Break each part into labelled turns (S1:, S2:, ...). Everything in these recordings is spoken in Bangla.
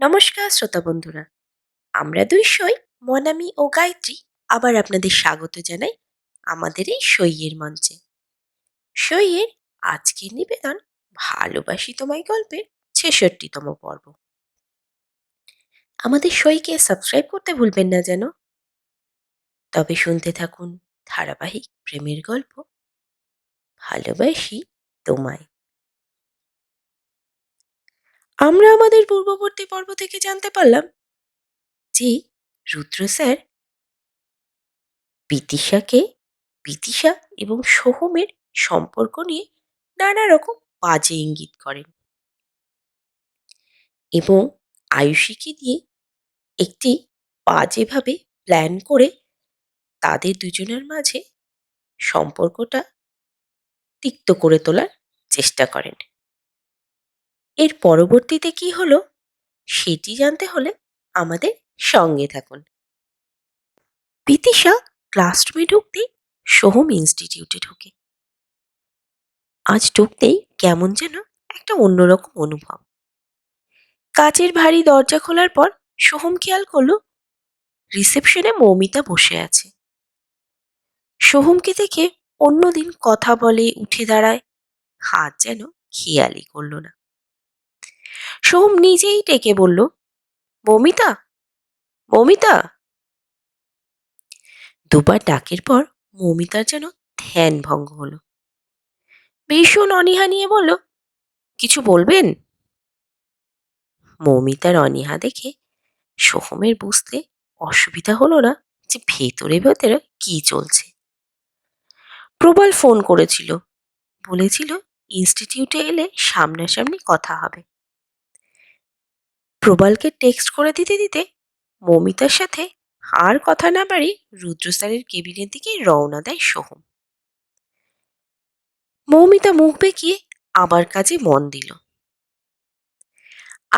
S1: নমস্কার শ্রোতা বন্ধুরা, আমরা দুই সই মনামি ও গায়ত্রী আবার আপনাদের স্বাগত জানাই আমাদের এই সইয়ের মঞ্চে। সইয়ের আজকের নিবেদন ভালোবাসি তোমায় গল্পের ৬৬তম পর্ব। আমাদের সইকে সাবস্ক্রাইব করতে ভুলবেন না যেন। তবে শুনতে থাকুন ধারাবাহিক প্রেমের গল্প ভালোবাসি তোমায়। আমরা আমাদের পূর্ববর্তী পর্ব থেকে জানতে পারলাম যে রুদ্র স্যার বিদিশা এবং সোহমের সম্পর্ক নিয়ে নানা রকম বাজে ইঙ্গিত করেন এবং আয়ুষীকে দিয়ে একটি বাজেভাবে প্ল্যান করে তাদের দুজনের মাঝে সম্পর্কটা তিক্ত করে তোলার চেষ্টা করেন। এর পরবর্তীতে কি হলো সেটি জানতে হলে আমাদের সঙ্গে থাকুন। বিদিশা ক্লাসরুমে ঢুকতেই সোহম ইনস্টিটিউটে ঢোকে। আজ ঢুকতেই কেমন যেন একটা অন্যরকম অনুভব। কাচের ভারী দরজা খোলার পর সোহম খেয়াল করলো রিসেপশনে মৌমিতা বসে আছে। সোহমকে দেখে অন্যদিন কথা বলে উঠে দাঁড়ায়, হাত যেন খেয়ালই করলো না। সোহম নিজেই ডেকে বলল, মৌমিতা, মৌমিতা। দুবার ডাকের পর মৌমিতার যেন ধ্যান ভঙ্গ হলো। ভীষণ অনীহা নিয়ে বলল, কিছু বলবেন? মৌমিতার অনীহা দেখে সোহমের বুঝতে অসুবিধা হলো না যে ভেতরে ভেতরে কি চলছে। প্রবল ফোন করেছিল, বলেছিল ইনস্টিটিউটে এলে সামনাসামনি কথা হবে। প্রবালকে টেক্সট করে দিতে দিতে মৌমিতার সাথে আর কথা না বাড়িয়ে রুদ্র স্যারের কেবিনের দিকে রওনা দেয় সোহম। মৌমিতা মুখ বেঁকিয়ে আবার কাজে মন দিল।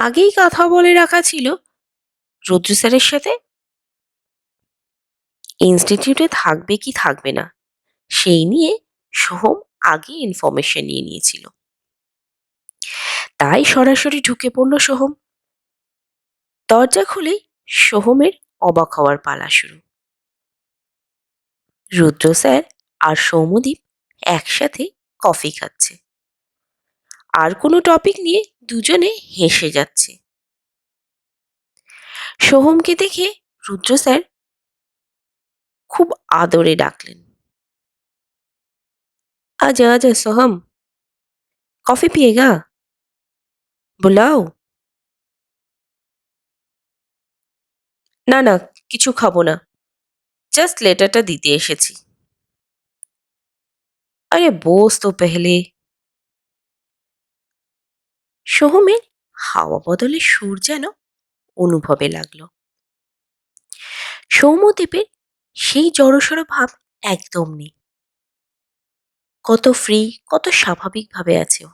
S1: আগেই কথা বলে রাখা ছিল রুদ্র স্যারের সাথে ইনস্টিটিউটে থাকবে কি থাকবে না সেই নিয়ে সোহম আগে ইনফরমেশন নিয়ে নিয়েছিল। তাই সরাসরি ঢুকে পড়ল সোহম। দরজা খুলেই সোহমের অবাক হওয়ার পালা শুরু। রুদ্র স্যার আর সৌম্যদীপ একসাথে কফি খাচ্ছে, আর কোনো টপিক নিয়ে দুজনে হেসে যাচ্ছে। সোহমকে দেখে রুদ্র স্যার খুব আদরে ডাকলেন, আজা আজা সোহম, কফি পিয়েগা, বুলাও। না না, কিছু খাবো না, জাস্ট লেটারটা দিতে এসেছি। আরে বোস তো পেহলে। সোহমের হাওয়া বদলে সুর যেন অনুভবে লাগলো। সৌম্যদ্বীপের সেই জড়সড় ভাব একদম নেই। কত ফ্রি, কত স্বাভাবিকভাবে আছে ও।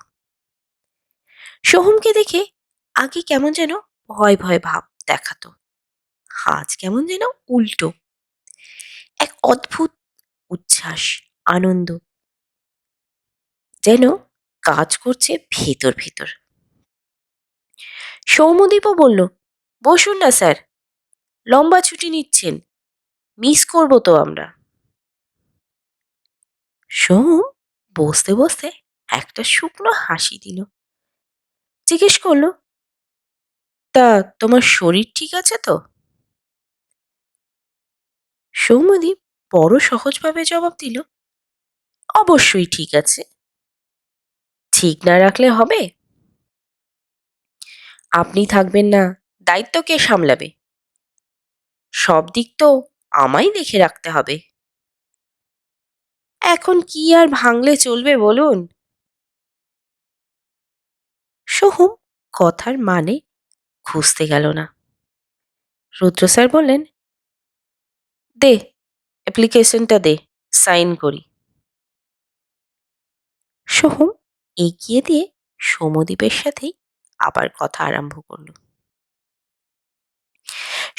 S1: সোহমকে দেখে আগে কেমন যেন ভয় ভয় ভাব দেখাতো, আজ কেমন যেন উল্টো, এক অদ্ভুত উচ্ছ্বাস, আনন্দ যেন কাজ করছে ভেতর ভেতর। সৌম্যদীপও বলল, বসুন না স্যার, লম্বা ছুটি নিচ্ছেন, মিস করবো তো আমরা। সোহম বসতে বসতে একটা শুকনো হাসি দিল, জিজ্ঞেস করলো, তা তোমার শরীর ঠিক আছে তো? সৌম্যদীপ বড় সহজভাবে জবাব দিল, অবশ্যই ঠিক আছে। ঠিক না রাখলে হবে? আপনি থাকবেন না, দায়িত্ব কে সামলাবে? সব দিক তো আমায় দেখে রাখতে হবে। এখন কি আর ভাঙলে চলবে বলুন? সোহম কথার মানে খুঁজতে গেল না। রুদ্র স্যার বললেন, দে, অ্যাপ্লিকেশনটা দে, সাইন করি। সোহম এগিয়ে দিয়ে সৌম্যদীপের সাথেই আবার কথা আরম্ভ করলো।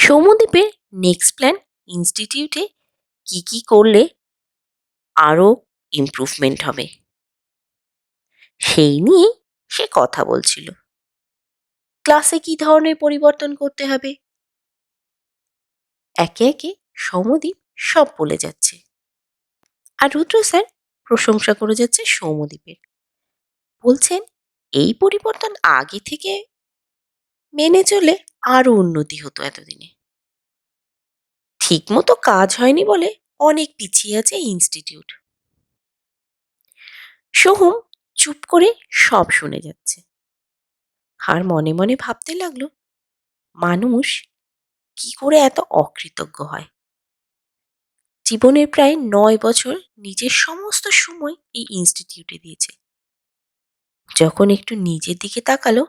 S1: সৌম্যদীপের নেক্সট প্ল্যান ইনস্টিটিউটে কি কি করলে আরো ইমপ্রুভমেন্ট হবে সেই নিয়ে সে কথা বলছিল। ক্লাসে কি ধরনের পরিবর্তন করতে হবে। একে একে সৌম্যদীপ সব বলে যাচ্ছে, আর রুদ্র স্যার প্রশংসা করে যাচ্ছে সৌম্যদীপের। বলছেন এই পরিবর্তন আগে থেকে মেনে চলে আরো উন্নতি হতো এতদিনে। ঠিকমতো কাজ হয়নি বলে অনেক পিছিয়ে আছে ইনস্টিটিউট। সোহম চুপ করে সব শুনে যাচ্ছে, আর মনে মনে ভাবতে লাগলো মানুষ কি করে এত অকৃতজ্ঞ হয়। জীবনের প্রায় 9 বছর নিজের সমস্ত সময় এই ইনস্টিটিউটে দিয়েছে, যখন একটু নিজের দিকে তাকালো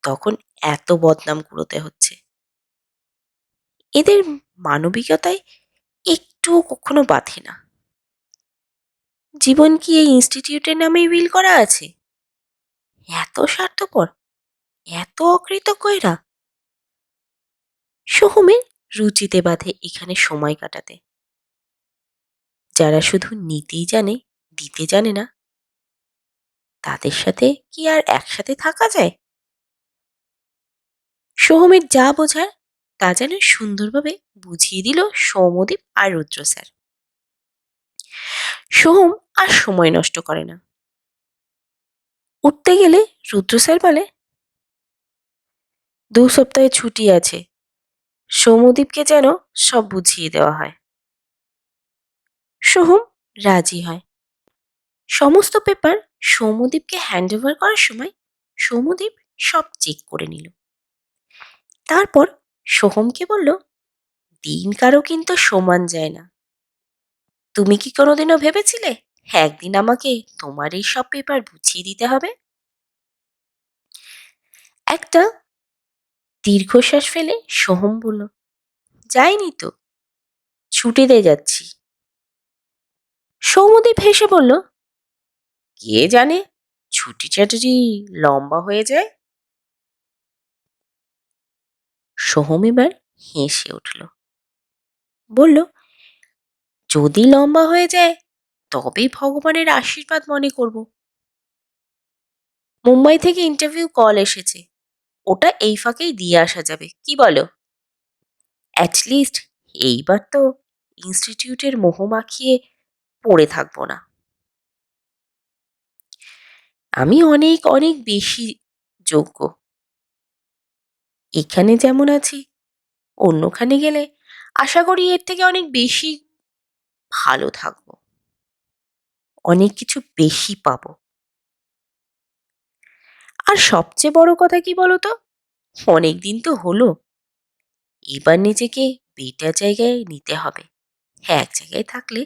S1: তখন এত বদনাম কুড়োতে হচ্ছে। এদের মানবিকতায় একটুও কখনো বাধে না। জীবন কি এই ইনস্টিটিউটের নামেই উইল করা আছে? এত স্বার্থপর, এত অকৃতজ্ঞ এরা। সোহমের রুচিতে বাঁধে এখানে সময় কাটাতে। যারা শুধু নিতেই জানে, দিতে জানে না, তাদের সাথে কি আর একসাথে থাকা যায়? সোহমের যা বোঝার তা যেন সুন্দরভাবে বুঝিয়ে দিল সৌম্যদীপ আর রুদ্র স্যার। সোহম আর সময় নষ্ট করে না। উঠতে গেলে রুদ্র স্যার বলে, 2 সপ্তাহে ছুটি আছে, সৌম্যদীপকে যেন সব বুঝিয়ে দেওয়া হয়। সোহম রাজি হয়। সমস্ত পেপার সৌম্যদীপকে হ্যান্ড ওভার করার সময় সৌম্যদীপ সব চেক করে নিল। তারপর সোহমকে বলল, দিন কারো কিন্তু সমান যায় না। তুমি কি কোনোদিনও ভেবেছিলে একদিন আমাকে তোমার এই সব পেপার বুঝিয়ে দিতে হবে? একটা দীর্ঘশ্বাস ফেলে সোহম বলল, যাইনি তো, ছুটিতে যাচ্ছি। সৌম্যদীপ হেসে বলল, কে জানে ছুটিটা যদি লম্বা হয়ে যায়। সোহম এবার হেসে উঠল, বলল, যদি লম্বা হয়ে যায় তবে ভগবানের আশীর্বাদ মনে করব। মুম্বাই থেকে ইন্টারভিউ কল এসেছে, ওটা এই ফাঁকেই দিয়ে আসা যাবে, কি বলো? অ্যাটলিস্ট এইবার তো ইনস্টিটিউটের মোহ মাখিয়ে পড়ে থাকবো না। আমি অনেক অনেক বেশি যোগ্য। এখানে যেমন আছি, অন্যখানে গেলে আশা করি এর থেকে অনেক বেশি ভালো থাকবো, অনেক কিছু বেশি পাবো। আর সবচেয়ে বড় কথা কি বলতো, অনেক দিন তো হলো, এবার নিজেকে বেটার জায়গায় নিতে হবে। এক জায়গায় থাকলে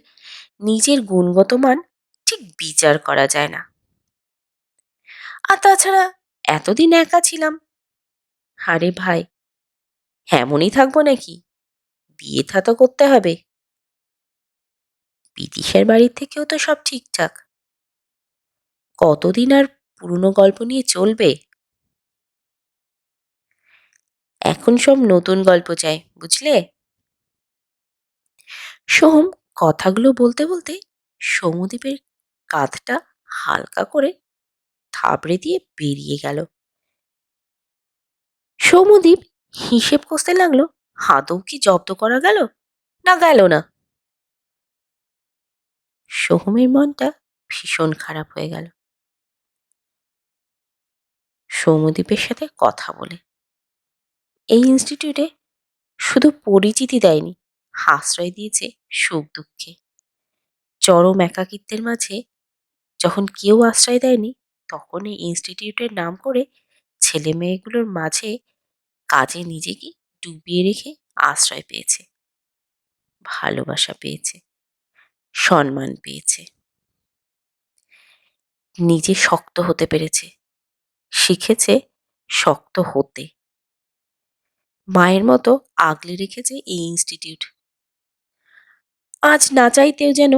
S1: নিজের গুণগত মান ঠিক বিচার করা যায় না। আর তাছাড়া এতদিন একা ছিলাম। আরে ভাই, এমনই থাকবো নাকি? বিয়ে থা তো করতে হবে। বিদিশার বাড়ির থেকেও তো সব ঠিকঠাক। কতদিন আর পুরনো গল্প নিয়ে চলবে? এখন সব নতুন গল্প চাই, বুঝলে? সোহম কথাগুলো বলতে বলতে সৌম্যদীপের কাঁধটা হালকা করে থাবড়ে দিয়ে বেরিয়ে গেল। সৌম্যদীপ হিসেব কষতে লাগলো, আদৌ কি জব্দ করা গেল না গেল না। সোহমের মনটা ভীষণ খারাপ হয়ে গেল সৌম্যদীপের সাথে কথা বলে। এই ইনস্টিটিউটে শুধু পরিচিতি দেয়নি, আশ্রয় দিয়েছে সুখ দুঃখে। চরম একাকিত্বের মাঝে যখন কেউ আশ্রয় দেয়নি, তখন এই ইনস্টিটিউটের নাম করে ছেলে মেয়েগুলোর মাঝে কাজে নিজেকে ডুবিয়ে রেখে আশ্রয় পেয়েছে, ভালোবাসা পেয়েছে, সম্মান পেয়েছে। নিজে শক্ত হতে পেরেছে, শিখেছে শক্ত হতে। মায়ের মতো আগলে রেখেছে এই ইনস্টিটিউট। আজ না চাইতেও যেন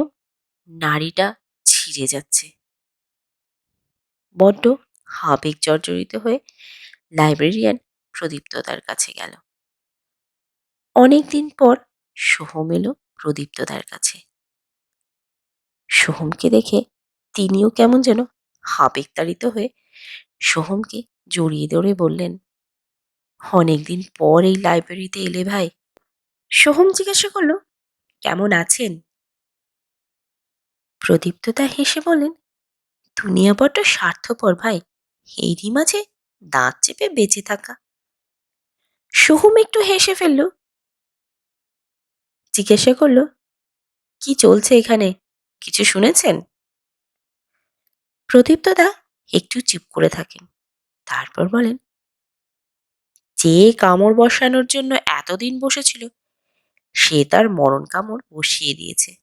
S1: নাড়িটা ছিঁড়ে যাচ্ছে। বড্ড আবেগ জর্জরিত হয়ে লাইব্রেরিয়ান প্রদীপ্তদার কাছে গেল। অনেকদিন পর সোহম এলো প্রদীপ্তদার কাছে। সোহমকে দেখে তিনিও কেমন যেন আবেগতাড়িত হয়ে সোহমকে জড়িয়ে ধরে বললেন, অনেকদিন পর এই লাইব্রেরিতে এলে ভাই। সোহম জিজ্ঞাসা করলো, কেমন আছেন? প্রদীপ্তদা হেসে বলেন, দুনিয়া বড্ড স্বার্থপর ভাই, এরই মাঝে দাঁত চেপে বেঁচে থাকা। সোহম একটু হেসে ফেলল, জিজ্ঞাসা করলো, কি চলছে এখানে, কিছু শুনেছেন? প্রদীপ্তদা একটু চুপ করে থাকেন, তারপর বলেন, যে কামড় বসানোর জন্য এতদিন বসেছিল সে তার মরণ কামড় বসিয়ে দিয়েছে।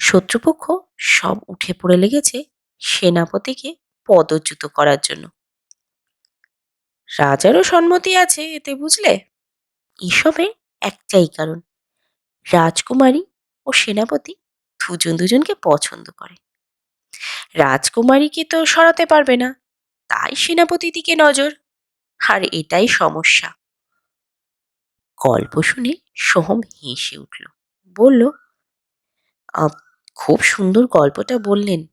S1: শত্রুপক্ষ সব উঠে পড়ে লেগেছে সেনাপতিকে পদচ্যুত করার জন্য। রাজারও সম্মতি আছে এতে, বুঝলে? এসবে একটাই কারণ, রাজকুমারী ও সেনাপতি দুজন দুজনকে পছন্দ করে। রাজকুমারীকে তো সরাতে পারবে না, তাই সেনাপতির দিকে নজর। আর এটাই সমস্যা। গল্প শুনে সোহম হেসে উঠল, বলল, "আহ, খুব সুন্দর গল্পটা বললেন।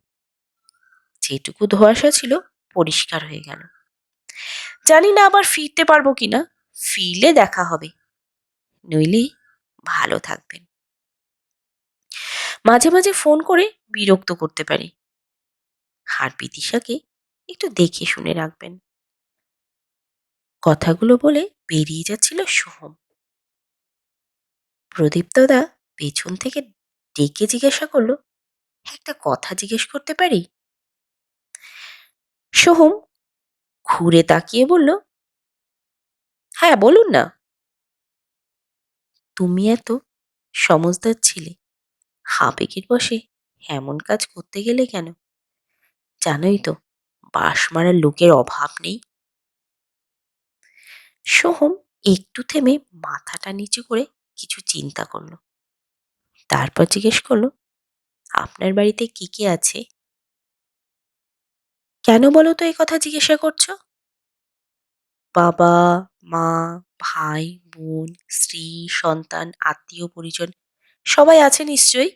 S1: যেটুকু ধোঁয়াশা ছিল পরিষ্কার হয়ে গেল। জানি না আবার ফিরতে পারবো কিনা, ফিরলে দেখা হবে। নইলে ভালো থাকবেন। মাঝে মাঝে ফোন করে বিরক্ত করতে পারি। আর বিদিশাকে একটু দেখে শুনে রাখবেন।" কথাগুলো বলে বেরিয়ে যাচ্ছিল সোহম। প্রদীপ্তদা পেছন থেকে ডেকে জিজ্ঞাসা করলো, একটা কথা জিজ্ঞেস করতে পারি? সোহম ঘুরে তাকিয়ে বলল, হ্যাঁ বলুন না। তুমি এত সমজদার ছিলে, আবেগের বশে এমন কাজ করতে গেলে কেন? জানোই তো, বাঁশ মারার লোকের অভাব নেই। সোহম একটু থেমে মাথাটা নিচু করে কিছু চিন্তা করলো, তারপর জিজ্ঞেস করলো, আপনার বাড়িতে কি কে আছে? কেন বলো তো এই কথা জিজ্ঞাসা করছো? বাবা, মা, ভাই, বোন, স্ত্রী, সন্তান, আত্মীয় পরিজন সবাই আছে নিশ্চয়ই?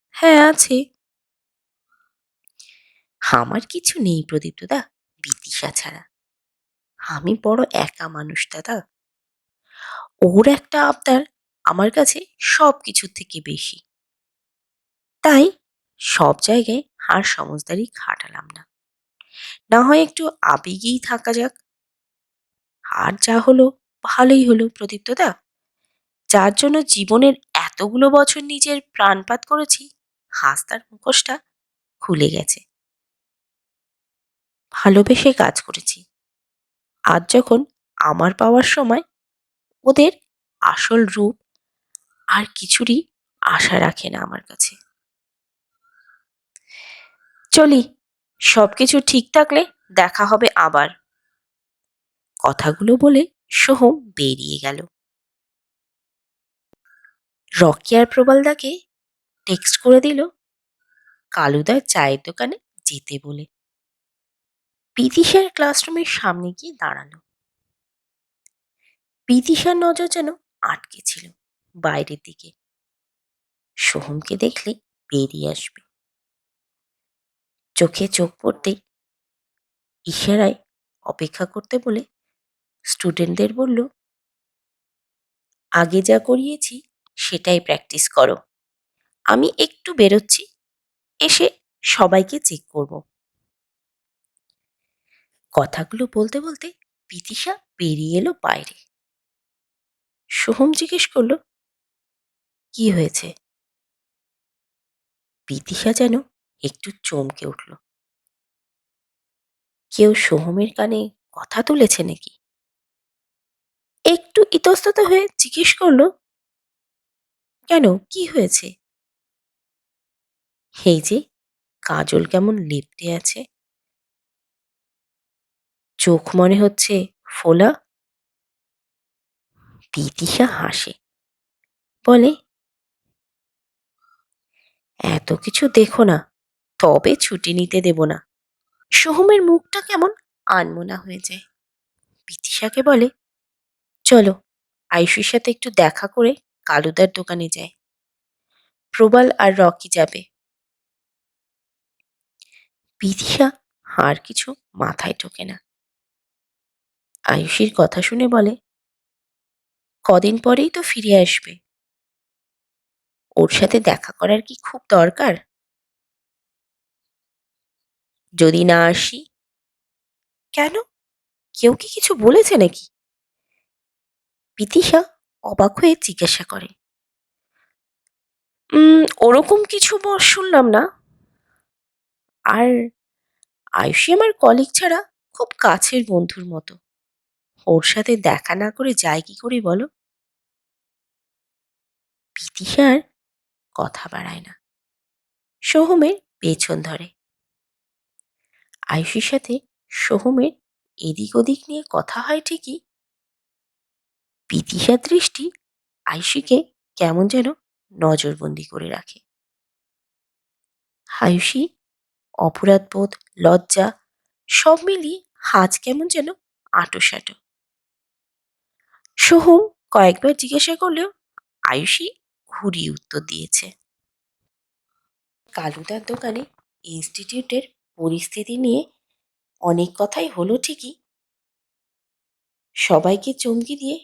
S1: হ্যাঁ আছে। আমার কিছু নেই প্রদীপ্তদা, বিদিশা ছাড়া। আমি বড় একা মানুষ দাদা। ওর একটা আবদার আমার কাছে সব কিছুর থেকে বেশি। তাই সব জায়গায় আর সমজদারি খাটালাম না, না হয় একটু আবেগেই থাকা যাক। আর যা হলো ভালোই হলো প্রদীপ্তদা, যার জন্য জীবনের এতগুলো বছর নিজের প্রাণপাত করেছি, আজ তার মুখোশটা খুলে গেছে। ভালোবেসে কাজ করেছি, আজ যখন আমার পাওয়ার সময়, ওদের আসল রূপ আর কিছুরই আশা রাখে না আমার কাছে। চলি, সবকিছু ঠিক থাকলে দেখা হবে আবার। কথাগুলো বলে সোহম বেরিয়ে গেল। রকি আর প্রবালদাকে টেক্সট করে দিল কালুদার চায়ের দোকানে যেতে বলে। বিদিশার ক্লাসরুমের সামনে গিয়ে দাঁড়ালো। বিদিশার নজর যেন আটকে ছিল বাইরের দিকে, সোহমকে দেখলেই বেরিয়ে আসবে। চোখে চোখ পড়তেই ইশারায় অপেক্ষা করতে বলে স্টুডেন্টদের বলল, আগে যা করিয়েছি সেটাই প্র্যাকটিস করো। আমি একটু বেরোচ্ছি, এসে সবাইকে চেক করব। কথাগুলো বলতে বলতে বিদিশা বেরিয়ে এলো বাইরে। সোহম জিজ্ঞেস করলো, কি হয়েছে? বিদিশা যেন একটু চমকে উঠল। কেউ সোহমের কানে কথা তুলেছে নাকি? একটু ইতস্তত হয়ে জিজ্ঞেস করলো, কেন, কি হয়েছে? এই যে কাজল কেমন লেপ্টে আছে, চোখ মনে হচ্ছে ফোলা। বিদিশা হাসে, বলে, এত কিছু দেখো না, তবে ছুটি নিতে দেব না। সোহমের মুখটা কেমন আনমনা হয়ে যায়। বিদিশাকে বলে, চলো আয়ুষের সাথে একটু দেখা করে কালুদার দোকানে যায়। প্রবাল আর রকি যাবে। বিদিশা আর কিছু মাথায় ঢোকে না। আয়ুষীর কথা শুনে বলে, কদিন পরেই তো ফিরে আসবে, ওর সাথে দেখা করার কি খুব দরকার? যদি না আসি? কেন, কেউ কি কিছু বলেছে নাকি? বিদিশা অবাক হয়ে জিজ্ঞাসা করে। ওরকম কিছু শুনলাম না। আর আয়ুষী আমার কলিগ ছাড়া খুব কাছের বন্ধুর মতো, ওর সাথে দেখা না করে যায় কি করে বলো? বিদিশা আর কথা বাড়ায় না, সোহমের পেছন ধরে। আয়ুষীর সাথে সোহমের এদিক ওদিক নিয়ে কথা হয় ঠিকই, বিদিশার দৃষ্টি আয়ুষীকে কেমন যেন নজরবন্দি করে রাখে। আয়ুষী অপরাধবোধ, লজ্জা সব মিলিয়ে হাজ কেমন যেন আঁটোসাঁটো। সোহম কয়েকবার জিজ্ঞাসা করলেও আয়ুষী ঘুরিয়ে উত্তর দিয়েছে। কালুদার দোকানে ইনস্টিটিউটের পরিস্থিতি নিয়ে অনেক কথাই হলো ঠিকই, সবাইকে চমকে দিয়ে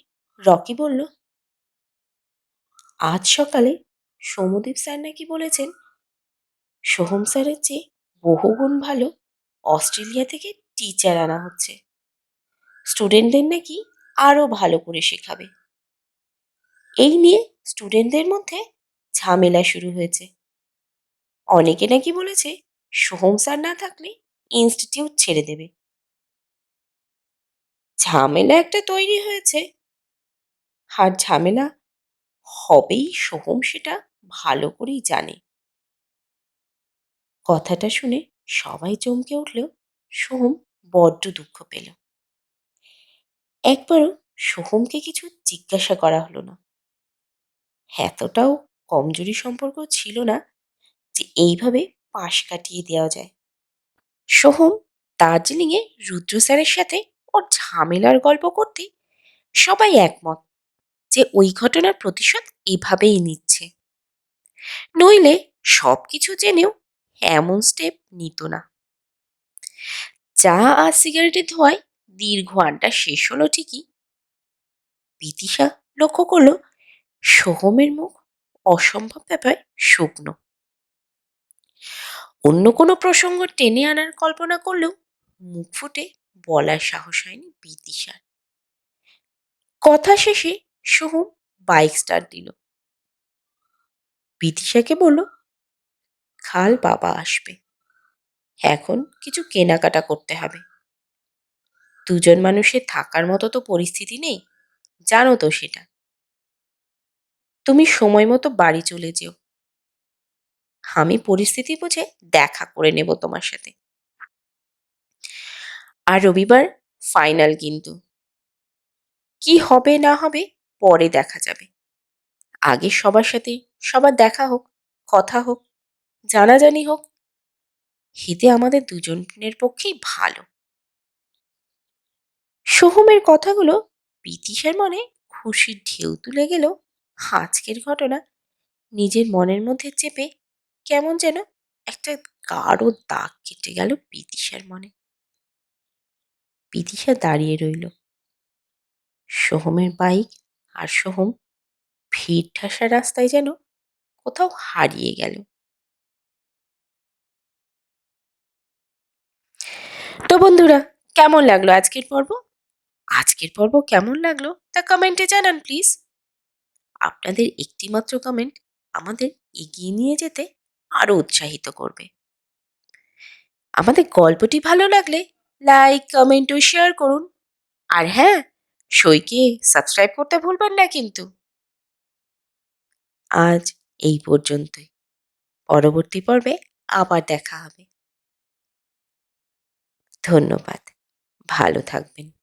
S1: রকি বলল, আজ সকালে সৌম্যদীপ স্যার নাকি বলেছেন সোহম স্যারের চেয়ে বহুগুণ ভালো অস্ট্রেলিয়া থেকে টিচার আনা হচ্ছে, স্টুডেন্টদের নাকি আরো ভালো করে শেখাবে। এই নিয়ে স্টুডেন্টদের মধ্যে ঝামেলা শুরু হয়েছে, অনেকে নাকি বলেছে সোহম স্যার না থাকলে ইনস্টিটিউট ছেড়ে দেবে। ঝামেলা একটা তৈরি হয়েছে, আর ঝামেলা হবেই, সোহম সেটা ভালো করেই জানে। কথাটা শুনে সবাই চমকে উঠলেও সোহম বড্ড দুঃখ পেল। একবারও সোহমকে কিছু জিজ্ঞাসা করা হলো না। এতটাও কমজোরি সম্পর্ক ছিল না যে এইভাবে পাশ কাটিয়ে দেওয়া যায়। সোহম দার্জিলিংয়ে রুদ্র স্যারের সাথে ওর ঝামেলার গল্প করতে সবাই একমত যে ওই ঘটনার প্রতিশোধ এভাবেই নিচ্ছে, নইলে সবকিছু জেনেও এমন স্টেপ নিত না। চা আর সিগারেটের ধোঁয়ায় দীর্ঘ আড্ডা শেষ হলো ঠিকই, বিদিশা লক্ষ্য করলো সোহমের মুখ অসম্ভব ব্যাপারে শুকনো। অন্য কোনো প্রসঙ্গ টেনে আনার কল্পনা করলেও মুখ ফুটে বলার সাহস হয়নি বিদিশার। কথা শেষে সোহম বাইক স্টার্ট দিল, বিদিশাকে বলল, কাল বাবা আসবে, এখন কিছু কেনাকাটা করতে হবে। দুজন মানুষের থাকার মতো তো পরিস্থিতি নেই, জানো তো সেটা। তুমি সময় মতো বাড়ি চলে যেও, আমি পরিস্থিতি বুঝে দেখা করে নেব তোমার সাথে। আর রবিবার ফাইনাল কিন্তু, কি হবে না হবে পরে দেখা যাবে, আগে সবার সাথে সবার দেখা হোক, কথা হোক, জানাজানি হোক, এতে আমাদের দুজনের পক্ষেই ভালো। সোহমের কথাগুলো বিদিশার মনে খুশির ঢেউ তুলে গেলেও আজকের ঘটনা নিজের মনের মধ্যে চেপে কেমন যেন একটা গাঢ় দাগ কেটে গেল বিদিশার মনে। বিদিশা দাঁড়িয়ে রইল, সোহমের বাইক আর সোহম ভিড় ঠাসা রাস্তায় যেন কোথাও হারিয়ে গেল। তো বন্ধুরা, কেমন লাগলো আজকের পর্ব? আজকের পর্ব কেমন লাগলো তা কমেন্টে জানান প্লিজ। আপনাদের একটিমাত্র কমেন্ট আমাদের এগিয়ে নিয়ে যেতে আরো উৎসাহিত করবে। আমাদের গল্পটি ভালো লাগলে লাইক, কমেন্ট ও শেয়ার করুন। আর হ্যাঁ, সইকে সাবস্ক্রাইব করতে ভুলবেন না কিন্তু। আজ এই পর্যন্তই, পরবর্তী পর্বে আবার দেখা হবে। ধন্যবাদ, ভালো থাকবেন।